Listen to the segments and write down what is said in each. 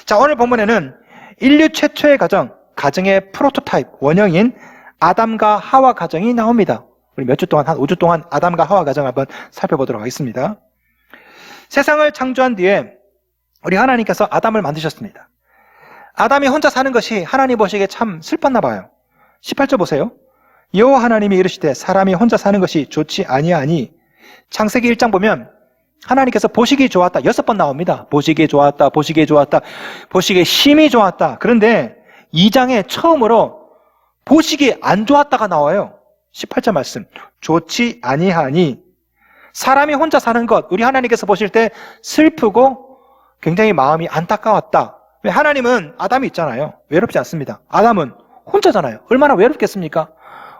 자, 오늘 본문에는 인류 최초의 가정의 프로토타입, 원형인 아담과 하와 가정이 나옵니다. 우리 몇 주 동안, 한 5주 동안 아담과 하와 가정을 한번 살펴보도록 하겠습니다. 세상을 창조한 뒤에 우리 하나님께서 아담을 만드셨습니다. 아담이 혼자 사는 것이 하나님 보시기에 참 슬펐나 봐요. 18절 보세요. 여호와 하나님이 이르시되 사람이 혼자 사는 것이 좋지 아니하니. 창세기 1장 보면 하나님께서 보시기 좋았다 6번 나옵니다. 보시기 좋았다, 보시기 좋았다, 보시기에 심히 좋았다. 그런데 2장에 처음으로 보시기 안 좋았다가 나와요. 18절 말씀. 좋지 아니하니. 사람이 혼자 사는 것, 우리 하나님께서 보실 때 슬프고 굉장히 마음이 안타까웠다. 왜? 하나님은 아담이 있잖아요. 외롭지 않습니다. 아담은 혼자잖아요. 얼마나 외롭겠습니까?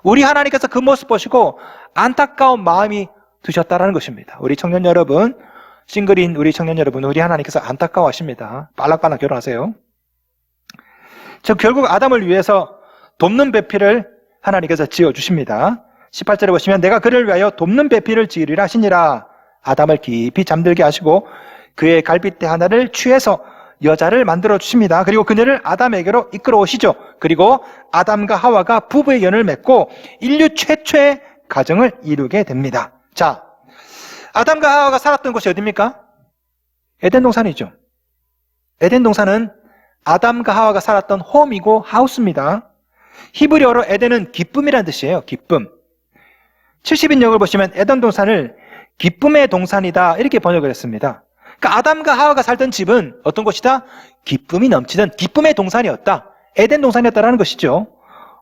우리 하나님께서 그 모습 보시고 안타까운 마음이 드셨다라는 것입니다. 우리 청년 여러분, 싱글인 우리 청년 여러분, 우리 하나님께서 안타까워하십니다. 빨락빨락 결혼하세요. 저 결국 아담을 위해서 돕는 배필을 하나님께서 지어주십니다. 18절에 보시면 내가 그를 위하여 돕는 배필을 지으리라 하시니라. 아담을 깊이 잠들게 하시고 그의 갈빗대 하나를 취해서 여자를 만들어 주십니다. 그리고 그녀를 아담에게로 이끌어 오시죠. 그리고 아담과 하와가 부부의 연을 맺고 인류 최초의 가정을 이루게 됩니다. 자, 아담과 하와가 살았던 곳이 어디입니까? 에덴 동산이죠. 에덴 동산은 아담과 하와가 살았던 홈이고 하우스입니다. 히브리어로 에덴은 기쁨이라는 뜻이에요. 기쁨. 70인역을 보시면 에덴 동산을 기쁨의 동산이다 이렇게 번역을 했습니다. 그러니까 아담과 하와가 살던 집은 어떤 곳이다? 기쁨이 넘치는 기쁨의 동산이었다. 에덴 동산이었다라는 것이죠.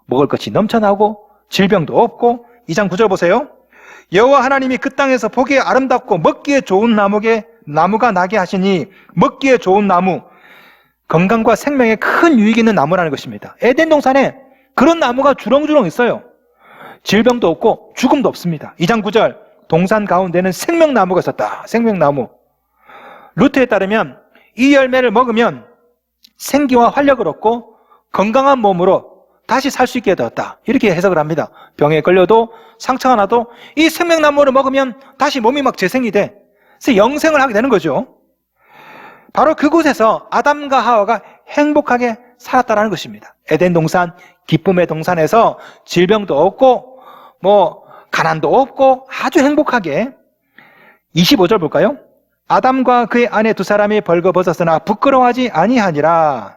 먹을 것이 넘쳐나고 질병도 없고. 2장 9절 보세요. 여호와 하나님이 그 땅에서 보기에 아름답고 먹기에 좋은 나무가 나게 하시니. 먹기에 좋은 나무, 건강과 생명에 큰 유익이 있는 나무라는 것입니다. 에덴 동산에 그런 나무가 주렁주렁 있어요. 질병도 없고 죽음도 없습니다. 2장 9절. 동산 가운데는 생명나무가 있었다. 생명나무. 루트에 따르면 이 열매를 먹으면 생기와 활력을 얻고 건강한 몸으로 다시 살 수 있게 되었다. 이렇게 해석을 합니다. 병에 걸려도 상처가 나도 이 생명나무를 먹으면 다시 몸이 막 재생이 돼. 그래서 영생을 하게 되는 거죠. 바로 그곳에서 아담과 하와가 행복하게 살았다는 것입니다. 에덴 동산, 기쁨의 동산에서 질병도 없고 가난도 없고 아주 행복하게. 25절 볼까요? 아담과 그의 아내 두 사람이 벌거벗었으나 부끄러워하지 아니하니라.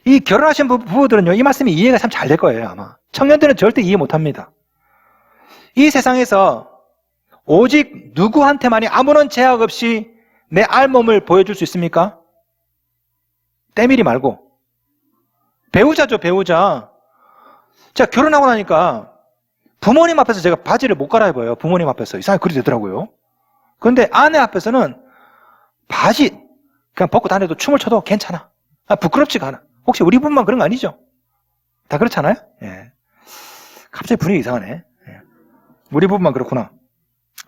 이 결혼하신 부부들은요, 이 말씀이 이해가 참 잘 될 거예요. 아마 청년들은 절대 이해 못합니다. 이 세상에서 오직 누구한테만이 아무런 제약 없이 내 알몸을 보여줄 수 있습니까? 때밀이 말고 배우자죠. 배우자. 제가 결혼하고 나니까 부모님 앞에서 제가 바지를 못 갈아입어요. 부모님 앞에서. 이상하게 그리 되더라고요. 그런데 아내 앞에서는 바지 그냥 벗고 다녀도 춤을 춰도 괜찮아. 부끄럽지가 않아. 혹시 우리 부부만 그런 거 아니죠? 다 그렇잖아요? 예. 갑자기 분위기 이상하네. 예. 우리 부부만 그렇구나.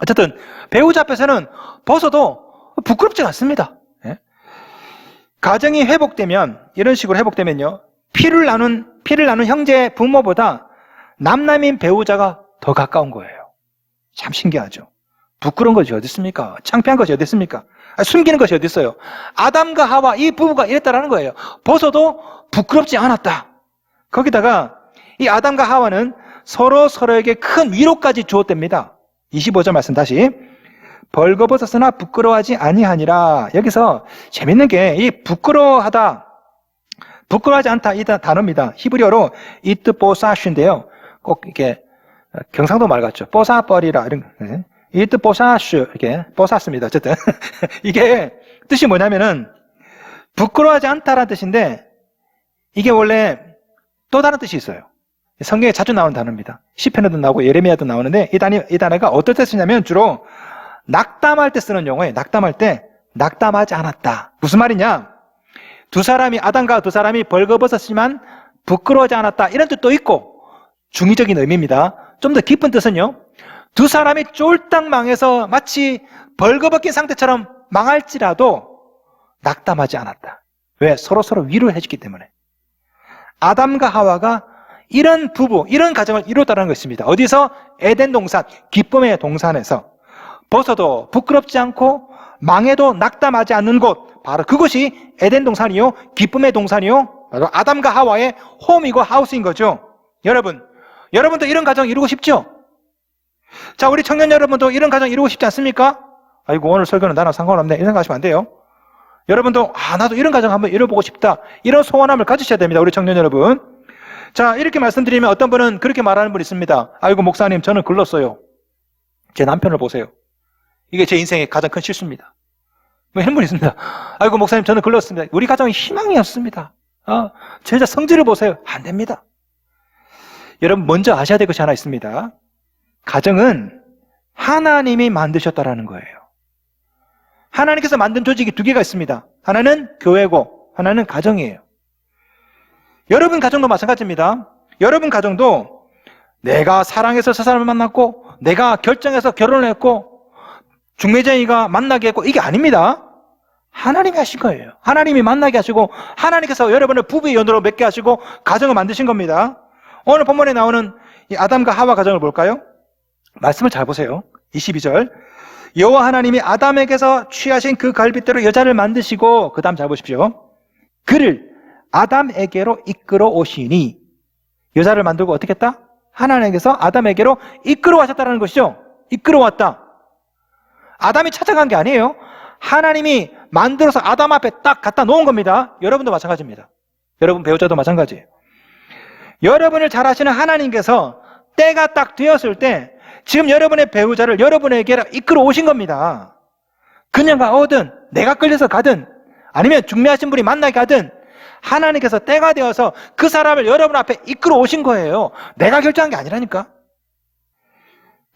어쨌든 배우자 앞에서는 벗어도 부끄럽지가 않습니다. 예. 가정이 회복되면, 이런 식으로 회복되면요, 피를 나눈 형제 부모보다 남남인 배우자가 더 가까운 거예요. 참 신기하죠. 부끄러운 것이 어디 있습니까? 창피한 것이 어디 있습니까? 숨기는 것이 어디 있어요? 아담과 하와 이 부부가 이랬다라는 거예요. 벗어도 부끄럽지 않았다. 거기다가 이 아담과 하와는 서로에게 큰 위로까지 주었답니다. 25절 말씀 다시. 벌거벗었으나 부끄러워하지 아니하니라. 여기서 재밌는 게 이 부끄러워하지 않다 이 단어입니다. 히브리어로 이트보사슈인데요. 꼭 이렇게 경상도 말 같죠. 뽀사버리라 이런 거. 이트보사슈 이렇게 뽀샀습니다. 어쨌든 이게 뜻이 뭐냐면은 부끄러워하지 않다라는 뜻인데 이게 원래 또 다른 뜻이 있어요. 성경에 자주 나오는 단어입니다. 시편에도 나오고 예레미야도 나오는데 이 단어가 어떨 때 쓰냐면 주로 낙담할 때 쓰는 용어예요. 낙담할 때 낙담하지 않았다. 무슨 말이냐? 아담과 두 사람이 벌거벗었지만 부끄러워하지 않았다. 이런 뜻도 있고 중의적인 의미입니다. 좀 더 깊은 뜻은요. 두 사람이 쫄딱 망해서 마치 벌거벗긴 상태처럼 망할지라도 낙담하지 않았다. 왜? 서로 위로를 해주기 때문에. 아담과 하와가 이런 부부, 이런 가정을 이뤘다는 것입니다. 어디서? 에덴 동산, 기쁨의 동산에서 벗어도 부끄럽지 않고 망해도 낙담하지 않는 곳, 바로 그것이 에덴 동산이요, 기쁨의 동산이요, 바로 아담과 하와의 홈이고 하우스인 거죠. 여러분도 이런 가정 이루고 싶죠? 자, 우리 청년 여러분도 이런 가정 이루고 싶지 않습니까? 아이고, 오늘 설교는 나랑 상관없네, 이런 생각하시면 안 돼요. 여러분도 나도 이런 가정 한번 이뤄보고 싶다, 이런 소원함을 가지셔야 됩니다, 우리 청년 여러분. 자, 이렇게 말씀드리면 어떤 분은 그렇게 말하는 분이 있습니다. 아이고, 목사님, 저는 글렀어요. 제 남편을 보세요. 이게 제 인생의 가장 큰 실수입니다. 뭐 이런 분이 있습니다. 아이고, 목사님, 저는 글렀습니다. 우리 가정이 희망이 없습니다. 제자 성질을 보세요. 안 됩니다. 여러분, 먼저 아셔야 될 것이 하나 있습니다. 가정은 하나님이 만드셨다라는 거예요. 하나님께서 만든 조직이 두 개가 있습니다. 하나는 교회고 하나는 가정이에요. 여러분 가정도 마찬가지입니다. 여러분 가정도 내가 사랑해서 저 사람을 만났고, 내가 결정해서 결혼을 했고, 중매쟁이가 만나게 했고, 이게 아닙니다. 하나님이 하신 거예요. 하나님이 만나게 하시고, 하나님께서 여러분을 부부의 연으로 맺게 하시고 가정을 만드신 겁니다. 오늘 본문에 나오는 이 아담과 하와 가정을 볼까요? 말씀을 잘 보세요. 22절. 여호와 하나님이 아담에게서 취하신 그 갈빗대로 여자를 만드시고, 그 다음 잘 보십시오. 그를 아담에게로 이끌어 오시니, 여자를 만들고 어떻게 했다? 하나님께서 아담에게로 이끌어 왔다는 것이죠. 이끌어 왔다. 아담이 찾아간 게 아니에요. 하나님이 만들어서 아담 앞에 딱 갖다 놓은 겁니다. 여러분도 마찬가지입니다. 여러분 배우자도 마찬가지예요. 여러분을 잘 아시는 하나님께서 때가 딱 되었을 때 지금 여러분의 배우자를 여러분에게 이끌어 오신 겁니다. 그녀가 오든 내가 끌려서 가든 아니면 중매하신 분이 만나게 하든 하나님께서 때가 되어서 그 사람을 여러분 앞에 이끌어 오신 거예요. 내가 결정한 게 아니라니까.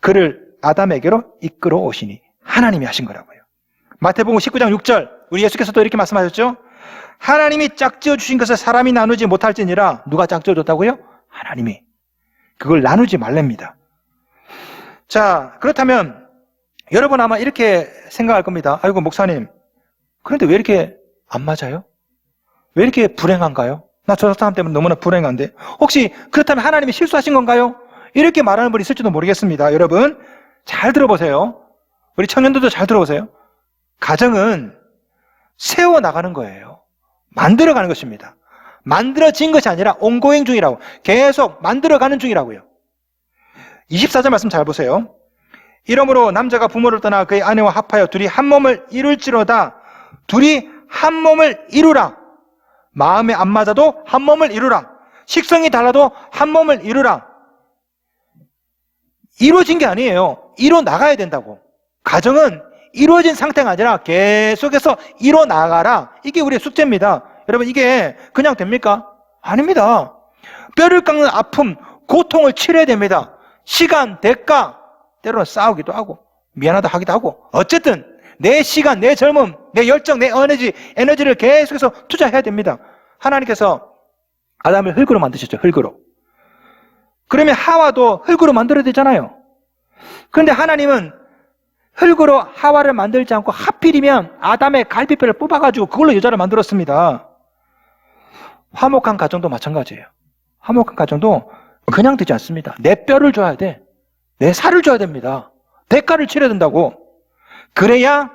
그를 아담에게로 이끌어 오시니, 하나님이 하신 거라고요. 마태복음 19장 6절, 우리 예수께서도 이렇게 말씀하셨죠. 하나님이 짝지어 주신 것을 사람이 나누지 못할지니라. 누가 짝지어 줬다고요? 하나님이. 그걸 나누지 말랍니다. 자, 그렇다면 여러분 아마 이렇게 생각할 겁니다. 아이고, 목사님, 그런데 왜 이렇게 안 맞아요? 왜 이렇게 불행한가요? 나 저 사람 때문에 너무나 불행한데, 혹시 그렇다면 하나님이 실수하신 건가요? 이렇게 말하는 분이 있을지도 모르겠습니다. 여러분 잘 들어보세요. 우리 청년들도 잘 들어보세요. 가정은 세워나가는 거예요. 만들어가는 것입니다. 만들어진 것이 아니라 온고잉 중이라고, 계속 만들어가는 중이라고요. 24절 말씀 잘 보세요. 이러므로 남자가 부모를 떠나 그의 아내와 합하여 둘이 한 몸을 이룰지로다. 둘이 한 몸을 이루라. 마음에 안 맞아도 한 몸을 이루라. 식성이 달라도 한 몸을 이루라. 이루어진 게 아니에요. 이뤄 나가야 된다고. 가정은 이루어진 상태가 아니라 계속해서 이뤄 나가라. 이게 우리의 숙제입니다. 여러분, 이게 그냥 됩니까? 아닙니다. 뼈를 깎는 아픔, 고통을 치러야 됩니다. 시간, 대가, 때로는 싸우기도 하고 미안하다 하기도 하고, 어쨌든 내 시간, 내 젊음, 내 열정, 내 에너지를 계속해서 투자해야 됩니다. 하나님께서 아담을 흙으로 만드셨죠. 흙으로. 그러면 하와도 흙으로 만들어야 되잖아요. 그런데 하나님은 흙으로 하와를 만들지 않고 하필이면 아담의 갈비뼈를 뽑아가지고 그걸로 여자를 만들었습니다. 화목한 가정도 마찬가지예요. 화목한 가정도 그냥 되지 않습니다. 내 뼈를 줘야 돼. 내 살을 줘야 됩니다. 대가를 치러야 된다고. 그래야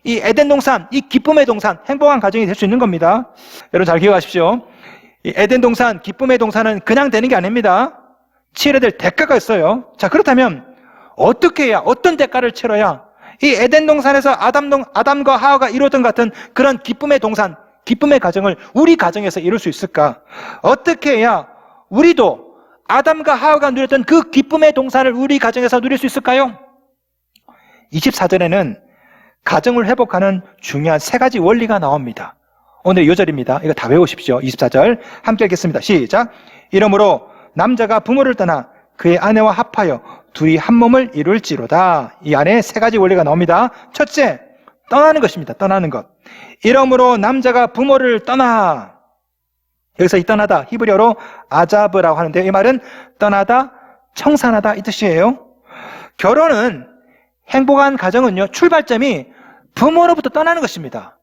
이 에덴 동산, 이 기쁨의 동산, 행복한 가정이 될 수 있는 겁니다. 여러분 잘 기억하십시오. 이 에덴 동산, 기쁨의 동산은 그냥 되는 게 아닙니다. 치러야 될 대가가 있어요. 자, 그렇다면 어떻게 해야, 어떤 대가를 치러야 이 에덴 동산에서 아담과 하와가 이루었던 같은 그런 기쁨의 동산, 기쁨의 가정을 우리 가정에서 이룰 수 있을까? 어떻게 해야 우리도 아담과 하와가 누렸던 그 기쁨의 동산을 우리 가정에서 누릴 수 있을까요? 24절에는 가정을 회복하는 중요한 세 가지 원리가 나옵니다. 오늘 요절입니다. 이거 다 외우십시오. 24절 함께 읽겠습니다. 시작. 이러므로 남자가 부모를 떠나 그의 아내와 합하여 둘이 한 몸을 이룰지로다. 이 안에 세 가지 원리가 나옵니다. 첫째, 떠나는 것입니다. 떠나는 것. 이러므로 남자가 부모를 떠나. 여기서 이 떠나다, 히브리어로 아자브라고 하는데요. 이 말은 떠나다, 청산하다 이 뜻이에요. 결혼은, 행복한 가정은요, 출발점이 부모로부터 떠나는 것입니다.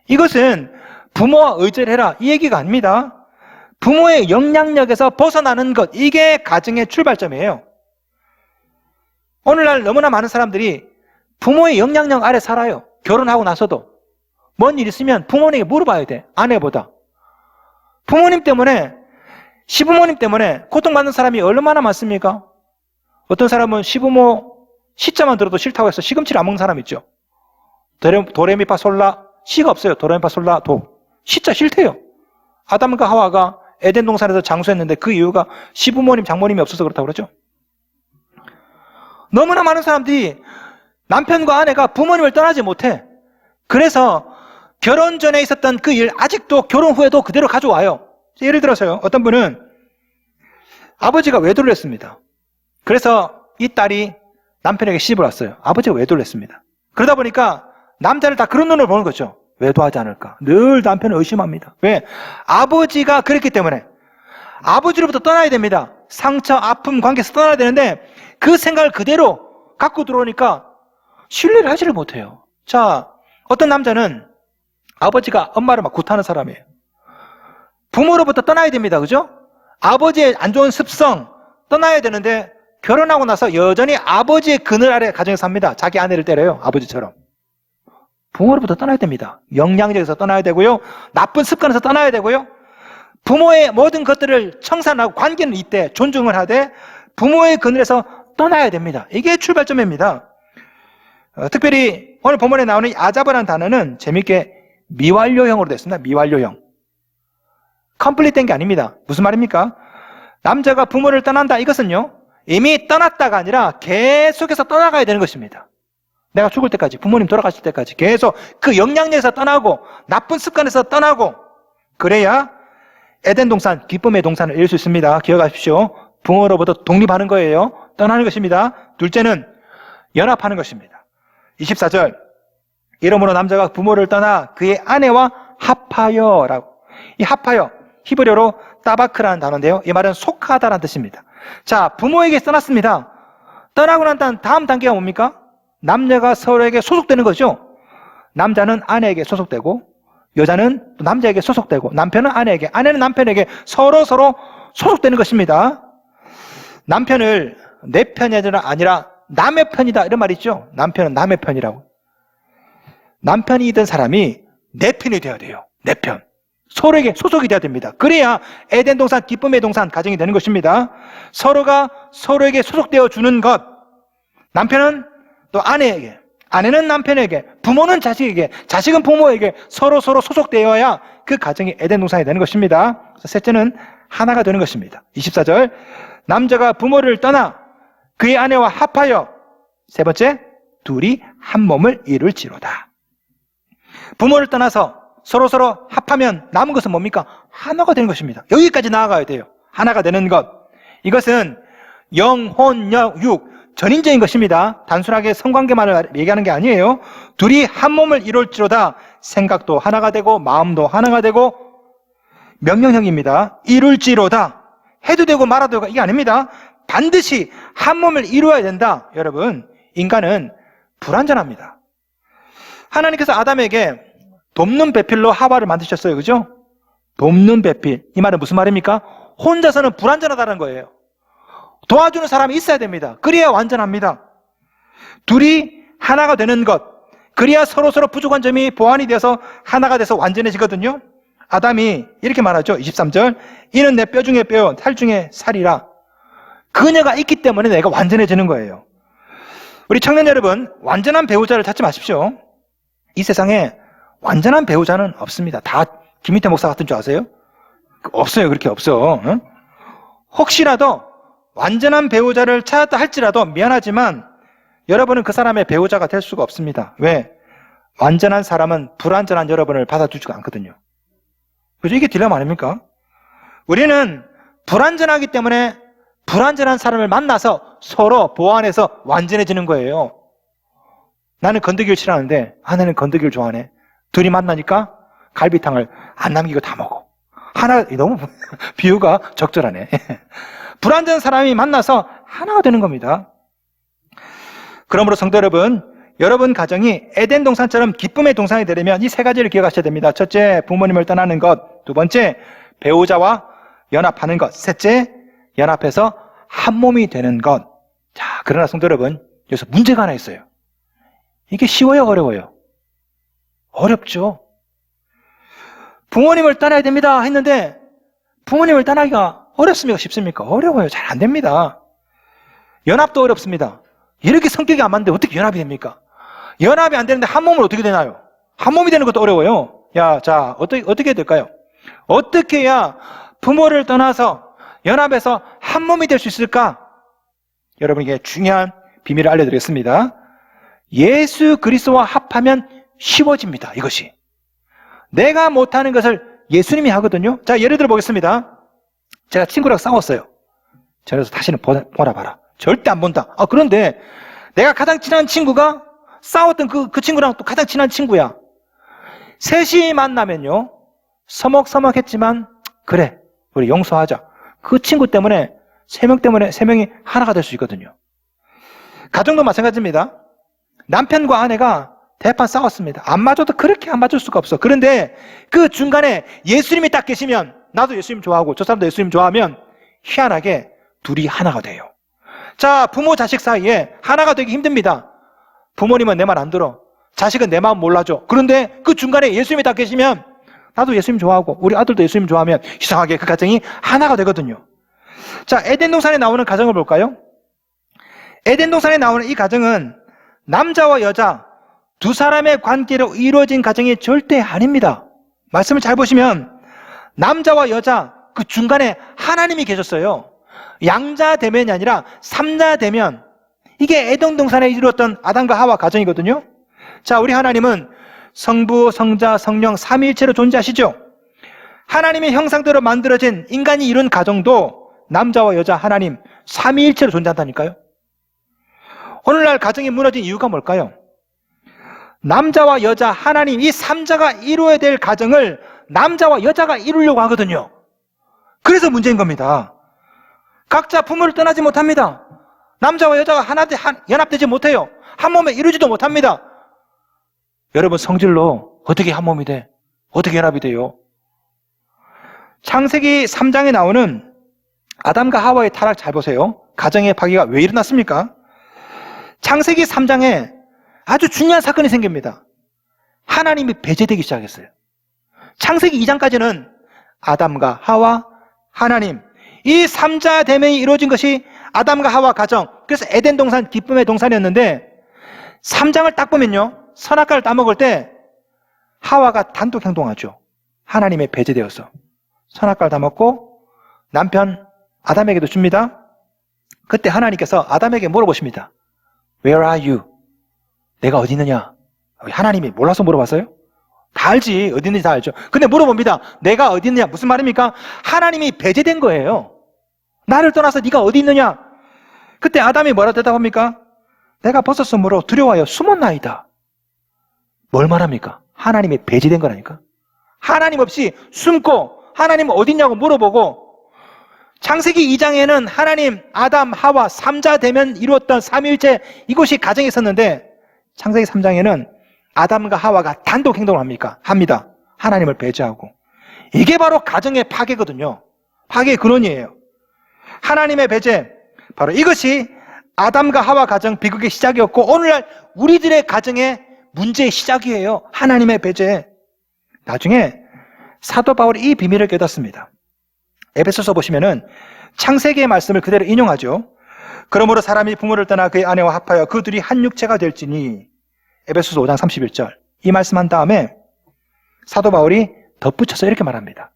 이것은 부모와 의지를 해라 이 얘기가 아닙니다. 부모의 영향력에서 벗어나는 것, 이게 가정의 출발점이에요. 오늘날 너무나 많은 사람들이 부모의 영향력 아래 살아요. 결혼하고 나서도 뭔 일 있으면 부모님에게 물어봐야 돼. 아내보다. 부모님 때문에, 시부모님 때문에 고통받는 사람이 얼마나 많습니까? 어떤 사람은 시부모 시자만 들어도 싫다고 해서 시금치를 안 먹는 사람 있죠. 도레미파솔라 시가 없어요. 도레미파솔라 도. 시자 싫대요. 아담과 하와가 에덴 동산에서 장수했는데 그 이유가 시부모님, 장모님이 없어서 그렇다고 그러죠. 너무나 많은 사람들이 남편과 아내가 부모님을 떠나지 못해. 그래서 결혼 전에 있었던 그 일 아직도 결혼 후에도 그대로 가져와요. 예를 들어서요. 어떤 분은 아버지가 외도를 했습니다. 그래서 이 딸이 남편에게 시집을 왔어요. 아버지가 외도를 했습니다. 그러다 보니까 남자를 다 그런 눈으로 보는 거죠. 외도하지 않을까. 늘 남편을 의심합니다. 왜? 아버지가 그랬기 때문에. 아버지로부터 떠나야 됩니다. 상처, 아픔, 관계에서 떠나야 되는데 그 생각을 그대로 갖고 들어오니까 신뢰를 하지를 못해요. 자, 어떤 남자는 아버지가 엄마를 막 구타하는 사람이에요. 부모로부터 떠나야 됩니다. 그죠? 아버지의 안 좋은 습성 떠나야 되는데 결혼하고 나서 여전히 아버지의 그늘 아래 가정에 삽니다. 자기 아내를 때려요. 아버지처럼. 부모로부터 떠나야 됩니다. 영향력에서 떠나야 되고요. 나쁜 습관에서 떠나야 되고요. 부모의 모든 것들을 청산하고 관계는 이때 존중을 하되 부모의 그늘에서 떠나야 됩니다. 이게 출발점입니다. 특별히 오늘 본문에 나오는 아자브라는 단어는 재밌게 미완료형으로 됐습니다. 미완료형. 컴플리트 된 게 아닙니다. 무슨 말입니까? 남자가 부모를 떠난다 이것은요. 이미 떠났다가 아니라 계속해서 떠나가야 되는 것입니다. 내가 죽을 때까지, 부모님 돌아가실 때까지 계속 그 영향력에서 떠나고 나쁜 습관에서 떠나고 그래야 에덴 동산, 기쁨의 동산을 이룰 수 있습니다. 기억하십시오. 부모로부터 독립하는 거예요. 떠나는 것입니다. 둘째는 연합하는 것입니다. 24절 이러므로 남자가 부모를 떠나 그의 아내와 합하여라고. 이 합하여 히브리어로 따바크라는 단어인데요. 이 말은 속하다라는 뜻입니다. 자, 부모에게 떠났습니다. 떠나고 난 다음 단계가 뭡니까? 남녀가 서로에게 소속되는 거죠. 남자는 아내에게 소속되고 여자는 또 남자에게 소속되고 남편은 아내에게, 아내는 남편에게 서로 소속되는 것입니다. 남편을 내 편이 아니라 남의 편이다 이런 말이 있죠. 남편은 남의 편이라고. 남편이던 사람이 내 편이 되어야 돼요. 내 편. 서로에게 소속이 돼야 됩니다. 그래야 에덴 동산, 기쁨의 동산 가정이 되는 것입니다. 서로가 서로에게 소속되어 주는 것. 남편은 또 아내에게, 아내는 남편에게, 부모는 자식에게, 자식은 부모에게 서로 소속되어야 그 가정이 에덴 동산이 되는 것입니다. 셋째는 하나가 되는 것입니다. 24절 남자가 부모를 떠나 그의 아내와 합하여 세 번째 둘이 한 몸을 이룰지로다. 부모를 떠나서 서로 합하면 남은 것은 뭡니까? 하나가 되는 것입니다. 여기까지 나아가야 돼요. 하나가 되는 것. 이것은 영혼, 육, 전인적인 것입니다. 단순하게 성관계만을 얘기하는 게 아니에요. 둘이 한 몸을 이룰지로다. 생각도 하나가 되고 마음도 하나가 되고 명령형입니다. 이룰지로다. 해도 되고 말아도 되고 이게 아닙니다. 반드시 한 몸을 이루어야 된다. 여러분, 인간은 불완전합니다. 하나님께서 아담에게 돕는 배필로 하와를 만드셨어요. 그죠? 돕는 배필. 이 말은 무슨 말입니까? 혼자서는 불완전하다는 거예요. 도와주는 사람이 있어야 됩니다. 그래야 완전합니다. 둘이 하나가 되는 것. 그래야 서로 부족한 점이 보완이 되어서 하나가 돼서 완전해지거든요. 아담이 이렇게 말하죠. 23절. 이는 내 뼈 중에 뼈, 살 중에 살이라. 그녀가 있기 때문에 내가 완전해지는 거예요. 우리 청년 여러분, 완전한 배우자를 찾지 마십시오. 이 세상에 완전한 배우자는 없습니다. 다 김희태 목사 같은 줄 아세요? 없어요. 그렇게 없어. 응? 혹시라도 완전한 배우자를 찾았다 할지라도 미안하지만 여러분은 그 사람의 배우자가 될 수가 없습니다. 왜? 완전한 사람은 불완전한 여러분을 받아주지가 않거든요. 그죠? 이게 딜레마 아닙니까? 우리는 불완전하기 때문에 불완전한 사람을 만나서 서로 보완해서 완전해지는 거예요. 나는 건더기를 싫어하는데 아내는 건더기를 좋아하네. 둘이 만나니까 갈비탕을 안 남기고 다 먹어. 하나, 너무 비유가 적절하네. 불완전한 사람이 만나서 하나가 되는 겁니다. 그러므로 성도 여러분, 여러분 가정이 에덴 동산처럼 기쁨의 동산이 되려면 이 세 가지를 기억하셔야 됩니다. 첫째, 부모님을 떠나는 것. 두 번째, 배우자와 연합하는 것. 셋째, 연합해서 한 몸이 되는 것. 자, 그러나 성도 여러분, 여기서 문제가 하나 있어요. 이게 쉬워요, 어려워요? 어렵죠. 부모님을 떠나야 됩니다 했는데 부모님을 떠나기가 어렵습니까? 쉽습니까? 어려워요. 잘 안 됩니다. 연합도 어렵습니다. 이렇게 성격이 안 맞는데 어떻게 연합이 됩니까? 연합이 안 되는데 한 몸은 어떻게 되나요? 한 몸이 되는 것도 어려워요. 자, 어떻게 해야 될까요? 어떻게 해야 부모를 떠나서 연합해서 한 몸이 될 수 있을까? 여러분에게 중요한 비밀을 알려드리겠습니다. 예수 그리스도와 합하면 쉬워집니다. 이것이. 내가 못하는 것을 예수님이 하거든요. 자, 예를 들어 보겠습니다. 제가 친구랑 싸웠어요. 그래서 다시는 보라 봐라. 절대 안 본다. 그런데 내가 가장 친한 친구가 싸웠던 그 친구랑 또 가장 친한 친구야. 셋이 만나면요. 서먹서먹했지만 그래, 우리 용서하자. 그 친구 때문에 세 명이 하나가 될 수 있거든요. 가정도 마찬가지입니다. 남편과 아내가 대판 싸웠습니다. 안 맞아도 그렇게 안 맞을 수가 없어. 그런데 그 중간에 예수님이 딱 계시면 나도 예수님 좋아하고 저 사람도 예수님 좋아하면 희한하게 둘이 하나가 돼요. 자, 부모 자식 사이에 하나가 되기 힘듭니다. 부모님은 내 말 안 들어. 자식은 내 마음 몰라줘. 그런데 그 중간에 예수님이 딱 계시면 나도 예수님 좋아하고 우리 아들도 예수님 좋아하면 이상하게 그 가정이 하나가 되거든요. 자, 에덴 동산에 나오는 가정을 볼까요? 에덴 동산에 나오는 이 가정은 남자와 여자 두 사람의 관계로 이루어진 가정이 절대 아닙니다. 말씀을 잘 보시면 남자와 여자 그 중간에 하나님이 계셨어요. 양자대면이 아니라 삼자대면. 이게 에덴 동산에 이루었던 아담과 하와 가정이거든요. 자, 우리 하나님은 성부, 성자, 성령 삼위일체로 존재하시죠. 하나님의 형상대로 만들어진 인간이 이룬 가정도 남자와 여자 하나님 삼위일체로 존재한다니까요. 오늘날 가정이 무너진 이유가 뭘까요? 남자와 여자 하나님 이 삼자가 이루어야 될 가정을 남자와 여자가 이루려고 하거든요. 그래서 문제인 겁니다. 각자 부모를 떠나지 못합니다. 남자와 여자가 연합되지 못해요. 한 몸에 이루지도 못합니다. 여러분, 성질로 어떻게 한 몸이 돼? 어떻게 연합이 돼요? 창세기 3장에 나오는 아담과 하와의 타락 잘 보세요. 가정의 파괴가 왜 일어났습니까? 창세기 3장에 아주 중요한 사건이 생깁니다. 하나님이 배제되기 시작했어요. 창세기 2장까지는 아담과 하와, 하나님 이 삼자대면이 이루어진 것이 아담과 하와 가정, 그래서 에덴 동산 기쁨의 동산이었는데 3장을 딱 보면요, 선악과를 따먹을 때 하와가 단독 행동하죠. 하나님의 배제되어서 선악과를 따먹고 남편 아담에게도 줍니다. 그때 하나님께서 아담에게 물어보십니다. Where are you? 내가 어디 있느냐? 하나님이 몰라서 물어봤어요? 다 알지. 어디 있는지 다 알죠. 근데 물어봅니다. 내가 어디 있느냐? 무슨 말입니까? 하나님이 배제된 거예요. 나를 떠나서 네가 어디 있느냐? 그때 아담이 뭐라 대답합니까? 내가 벗었으므로 두려워하여 숨었나이다. 뭘 말합니까? 하나님이 배제된 거라니까. 하나님 없이 숨고 하나님 어디 있냐고 물어보고, 창세기 2장에는 하나님, 아담, 하와 삼자대면 이루었던 삼위일체 이곳이 가정에 있었는데 창세기 3장에는 아담과 하와가 단독 행동을 합니다. 하나님을 배제하고. 이게 바로 가정의 파괴거든요. 파괴의 근원이에요. 하나님의 배제, 바로 이것이 아담과 하와 가정 비극의 시작이었고 오늘날 우리들의 가정의 문제의 시작이에요. 하나님의 배제. 나중에 사도 바울이 이 비밀을 깨닫습니다. 에베소서 보시면은 창세기의 말씀을 그대로 인용하죠. 그러므로 사람이 부모를 떠나 그의 아내와 합하여 그 둘이 한 육체가 될지니. 에베소서 5장 31절. 이 말씀한 다음에 사도 바울이 덧붙여서 이렇게 말합니다.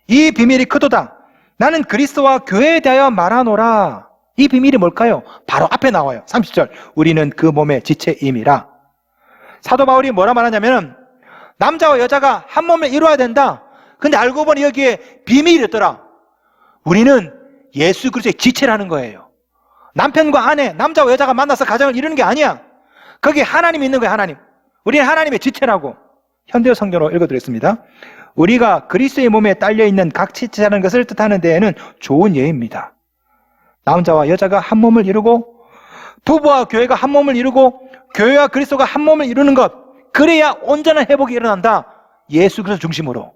이 비밀이 크도다. 나는 그리스도와 교회에 대하여 말하노라. 이 비밀이 뭘까요? 바로 앞에 나와요. 30절. 우리는 그 몸의 지체임이라. 사도 바울이 뭐라 말하냐면 남자와 여자가 한 몸을 이루어야 된다. 근데 알고 보니 여기에 비밀이 있더라. 우리는 예수 그리스도의 지체라는 거예요. 남편과 아내, 남자와 여자가 만나서 가정을 이루는 게 아니야. 거기에 하나님이 있는 거예요. 하나님. 우리는 하나님의 지체라고. 현대어 성경으로 읽어드렸습니다. 우리가 그리스도의 몸에 딸려있는 각 지체라는 것을 뜻하는 데에는 좋은 예입니다. 남자와 여자가 한 몸을 이루고 부부와 교회가 한 몸을 이루고 교회와 그리스도가 한 몸을 이루는 것, 그래야 온전한 회복이 일어난다. 예수 그리스도 중심으로.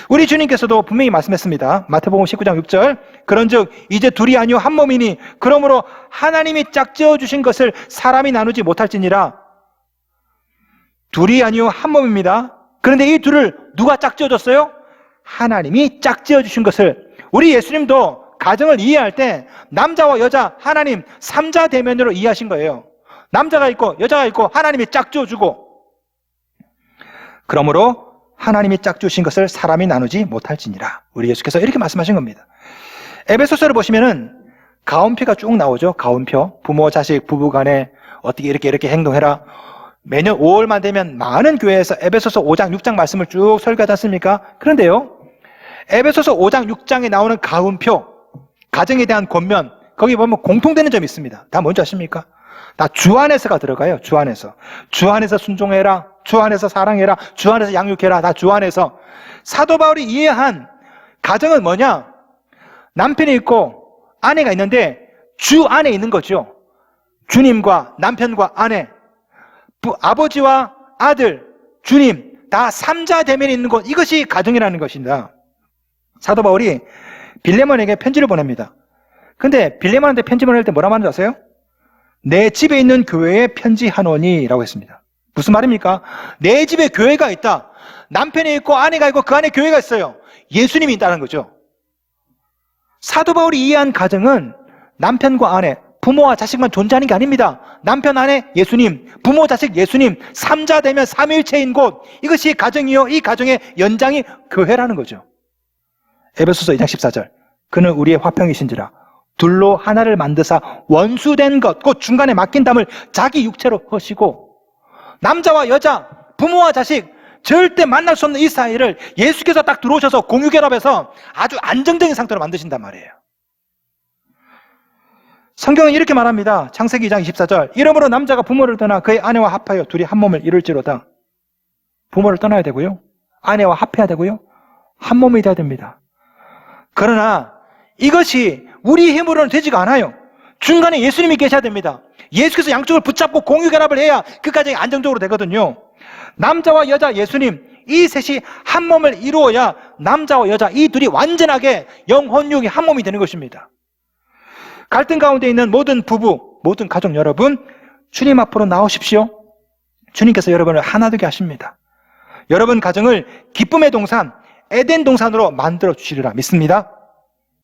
우리 주님께서도 분명히 말씀했습니다. 마태복음 19장 6절. 그런즉 이제 둘이 아니요 한 몸이니 그러므로 하나님이 짝지어 주신 것을 사람이 나누지 못할지니라. 둘이 아니요 한 몸입니다. 그런데 이 둘을 누가 짝지어줬어요? 하나님이 짝지어주신 것을. 우리 예수님도 가정을 이해할 때 남자와 여자, 하나님 삼자 대면으로 이해하신 거예요. 남자가 있고 여자가 있고 하나님이 짝지어주고, 그러므로 하나님이 짝지으신 것을 사람이 나누지 못할지니라. 우리 예수께서 이렇게 말씀하신 겁니다. 에베소서를 보시면은 가온표가 쭉 나오죠. 가온표. 부모, 자식, 부부간에 어떻게 이렇게 행동해라. 매년 5월만 되면 많은 교회에서 에베소서 5장, 6장 말씀을 쭉 설교하지 않습니까? 그런데요, 에베소서 5장, 6장에 나오는 가온표, 가정에 대한 권면, 거기 보면 공통되는 점이 있습니다. 다 뭔지 아십니까? 다 주 안에서가 들어가요. 주 안에서. 주 안에서 순종해라. 주 안에서 사랑해라. 주 안에서 양육해라. 다 주 안에서. 사도 바울이 이해한 가정은 뭐냐? 남편이 있고 아내가 있는데 주 안에 있는 거죠. 주님과 남편과 아내, 아버지와 아들, 주님, 다 삼자 대면에 있는 것, 이것이 가정이라는 것입니다. 사도 바울이 빌레몬에게 편지를 보냅니다. 근데 빌레몬한테 편지 보낼 때 뭐라 말하는지 아세요? 내 집에 있는 교회에 편지하노니 라고 했습니다. 무슨 말입니까? 내 집에 교회가 있다. 남편이 있고 아내가 있고 그 안에 교회가 있어요. 예수님이 있다는 거죠. 사도 바울이 이해한 가정은 남편과 아내, 부모와 자식만 존재하는 게 아닙니다. 남편, 아내, 예수님, 부모, 자식, 예수님, 삼자 되면 삼일체인 곳, 이것이 가정이요, 이 가정의 연장이 교회라는 거죠. 에베소서 2장 14절, 그는 우리의 화평이신지라 둘로 하나를 만드사 원수된 것, 곧 중간에 막힌 담을 자기 육체로 허시고, 남자와 여자, 부모와 자식 절대 만날 수 없는 이 사이를 예수께서 딱 들어오셔서 공유결합해서 아주 안정적인 상태로 만드신단 말이에요. 성경은 이렇게 말합니다. 창세기 2장 24절, 이러므로 남자가 부모를 떠나 그의 아내와 합하여 둘이 한 몸을 이룰지로다. 부모를 떠나야 되고요, 아내와 합해야 되고요, 한 몸이 돼야 됩니다. 그러나 이것이 우리 힘으로는 되지가 않아요. 중간에 예수님이 계셔야 됩니다. 예수께서 양쪽을 붙잡고 공유결합을 해야 그 가정이 안정적으로 되거든요. 남자와 여자, 예수님, 이 셋이 한 몸을 이루어야 남자와 여자 이 둘이 완전하게 영혼육이 한 몸이 되는 것입니다. 갈등 가운데 있는 모든 부부, 모든 가족 여러분, 주님 앞으로 나오십시오. 주님께서 여러분을 하나 되게 하십니다. 여러분 가정을 기쁨의 동산, 에덴 동산으로 만들어 주시리라 믿습니다.